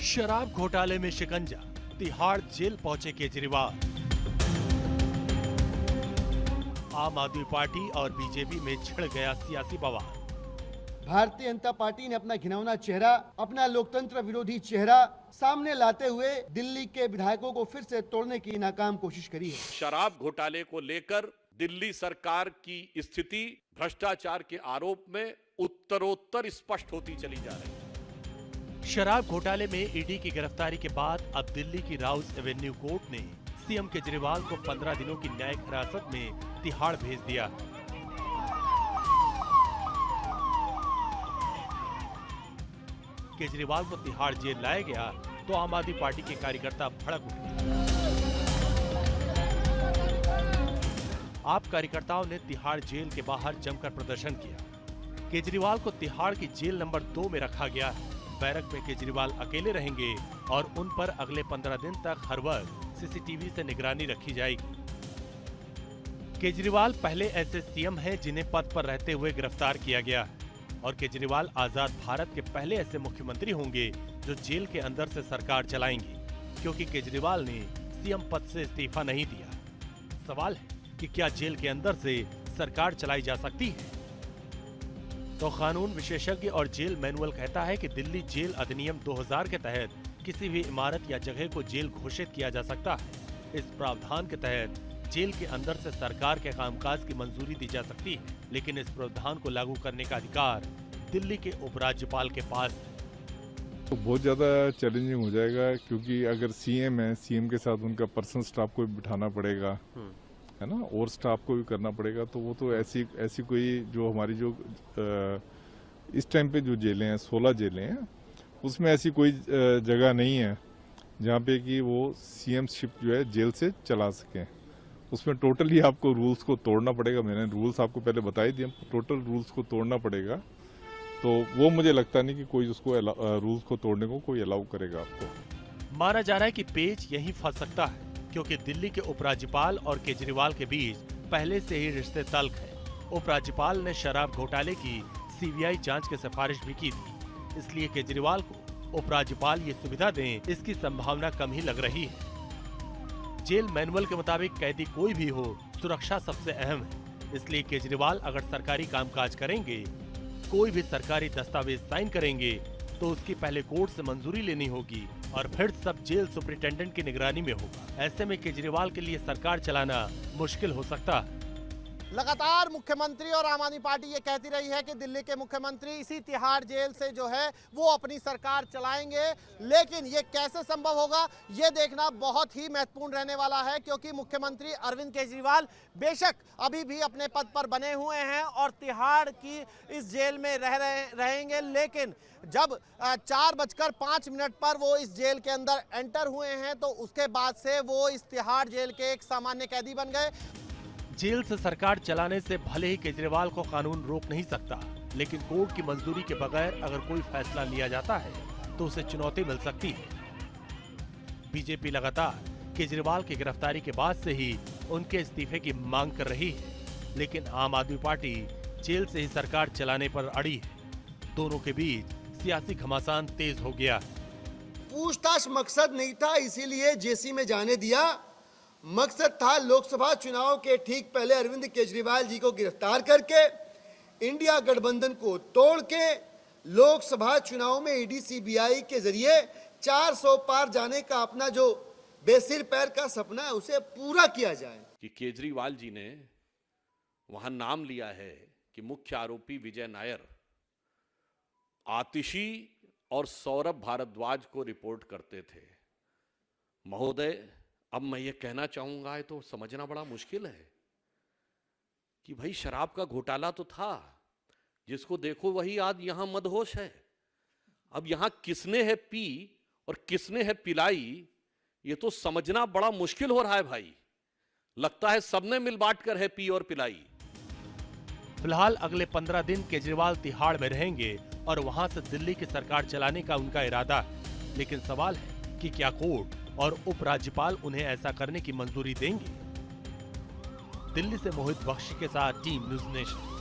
शराब घोटाले में शिकंजा, तिहाड़ जेल पहुंचे केजरीवाल। आम आदमी पार्टी और बीजेपी में छिड़ गया सियासी बवाल। भारतीय जनता पार्टी ने अपना घिनौना चेहरा, अपना लोकतंत्र विरोधी चेहरा सामने लाते हुए दिल्ली के विधायकों को फिर से तोड़ने की नाकाम कोशिश करी है। शराब घोटाले को लेकर दिल्ली सरकार की स्थिति भ्रष्टाचार के आरोप में उत्तरोत्तर स्पष्ट होती चली जा रही है। शराब घोटाले में ईडी की गिरफ्तारी के बाद अब दिल्ली की राउस एवेन्यू कोर्ट ने सीएम केजरीवाल को 15 दिनों की न्यायिक हिरासत में तिहाड़ भेज दिया। केजरीवाल को तिहाड़ जेल लाया गया तो आम आदमी पार्टी के कार्यकर्ता भड़क उठे। आप कार्यकर्ताओं ने तिहाड़ जेल के बाहर जमकर प्रदर्शन किया। केजरीवाल को तिहाड़ की जेल नंबर 2 में रखा गया। बैरक में केजरीवाल अकेले रहेंगे और उन पर अगले 15 दिन तक हर वक्त सीसीटीवी से निगरानी रखी जाएगी। केजरीवाल पहले ऐसे सीएम हैं जिन्हें पद पर रहते हुए गिरफ्तार किया गया और केजरीवाल आजाद भारत के पहले ऐसे मुख्यमंत्री होंगे जो जेल के अंदर से सरकार चलाएंगे, क्योंकि केजरीवाल ने सीएम पद से इस्तीफा नहीं दिया। सवाल है कि क्या जेल के अंदर से सरकार चलाई जा सकती है? तो कानून विशेषज्ञ और जेल मैनुअल कहता है कि दिल्ली जेल अधिनियम 2000 के तहत किसी भी इमारत या जगह को जेल घोषित किया जा सकता है। इस प्रावधान के तहत जेल के अंदर से सरकार के कामकाज की मंजूरी दी जा सकती है, लेकिन इस प्रावधान को लागू करने का अधिकार दिल्ली के उपराज्यपाल के पास है। तो बहुत ज्यादा चैलेंजिंग हो जाएगा, क्योंकि अगर सीएम है, सीएम के साथ उनका पर्सनल स्टाफ को भी बिठाना पड़ेगा, है ना, और स्टाफ को भी करना पड़ेगा। तो वो तो ऐसी कोई जो हमारी जो इस टाइम पे जो जेलें हैं, 16 जेलें हैं, उसमें ऐसी कोई जगह नहीं है जहाँ पे कि वो सीएमशिप जो है जेल से चला सकें। उसमें टोटली आपको रूल्स को तोड़ना पड़ेगा। मैंने रूल्स आपको पहले बताई दिए, टोटल रूल्स को तोड़ना पड़ेगा। तो वो मुझे लगता नहीं कि कोई उसको रूल्स को तोड़ने को कोई अलाउ करेगा आपको। माना जा रहा है कि पेच यहीं फंस सकता है, क्योंकि दिल्ली के उपराज्यपाल और केजरीवाल के बीच पहले से ही रिश्ते तल्ख है। उपराज्यपाल ने शराब घोटाले की सीबीआई जांच की सिफारिश भी की थी, इसलिए केजरीवाल को उपराज्यपाल ये सुविधा दें, इसकी संभावना कम ही लग रही है। जेल मैनुअल के मुताबिक कैदी कोई भी हो, सुरक्षा सबसे अहम है। इसलिए केजरीवाल अगर सरकारी कामकाज करेंगे, कोई भी सरकारी दस्तावेज साइन करेंगे, तो उसकी पहले कोर्ट से मंजूरी लेनी होगी और फिर सब जेल सुपरिटेंडेंट की निगरानी में होगा। ऐसे में केजरीवाल के लिए सरकार चलाना मुश्किल हो सकता है। लगातार मुख्यमंत्री और आम आदमी पार्टी ये कहती रही है कि दिल्ली के मुख्यमंत्री इसी तिहाड़ जेल से जो है वो अपनी सरकार चलाएंगे, लेकिन ये कैसे संभव होगा ये देखना बहुत ही महत्वपूर्ण रहने वाला है, क्योंकि मुख्यमंत्री अरविंद केजरीवाल बेशक अभी भी अपने पद पर बने हुए हैं और तिहाड़ की इस जेल में रहेंगे, लेकिन जब 4:05 पर वो इस जेल के अंदर एंटर हुए हैं तो उसके बाद से वो इस तिहाड़ जेल के एक सामान्य कैदी बन गए। जेल से सरकार चलाने से भले ही केजरीवाल को कानून रोक नहीं सकता, लेकिन कोर्ट की मंजूरी के बगैर अगर कोई फैसला लिया जाता है तो उसे चुनौती मिल सकती है। बीजेपी लगातार केजरीवाल की गिरफ्तारी के बाद से ही उनके इस्तीफे की मांग कर रही है, लेकिन आम आदमी पार्टी जेल से ही सरकार चलाने पर अड़ी है। दोनों के बीच सियासी घमासान तेज हो गया। पूछताछ मकसद नहीं था, इसीलिए जेसी में जाने दिया। मकसद था लोकसभा चुनाव के ठीक पहले अरविंद केजरीवाल जी को गिरफ्तार करके इंडिया गठबंधन को तोड़ के लोकसभा चुनाव में ईडी सीबीआई के जरिए 400 पार जाने का अपना जो बेसिर पैर का सपना है उसे पूरा किया जाए। कि केजरीवाल जी ने वहां नाम लिया है कि मुख्य आरोपी विजय नायर आतिशी और सौरभ भारद्वाज को रिपोर्ट करते थे। महोदय, अब मैं ये कहना चाहूंगा, ये तो समझना बड़ा मुश्किल है कि भाई शराब का घोटाला तो था, जिसको देखो वही आज यहां मदहोश है। अब यहां किसने है पी और किसने है पिलाई, ये तो समझना बड़ा मुश्किल हो रहा है भाई। लगता है सबने मिल बांट कर है पी और पिलाई। फिलहाल अगले 15 दिन केजरीवाल तिहाड़ में रहेंगे और वहां से दिल्ली की सरकार चलाने का उनका इरादा है, लेकिन सवाल है कि क्या कोर्ट और उपराज्यपाल उन्हें ऐसा करने की मंजूरी देंगे? दिल्ली से मोहित बख्शी के साथ टीम न्यूज़ नेशन।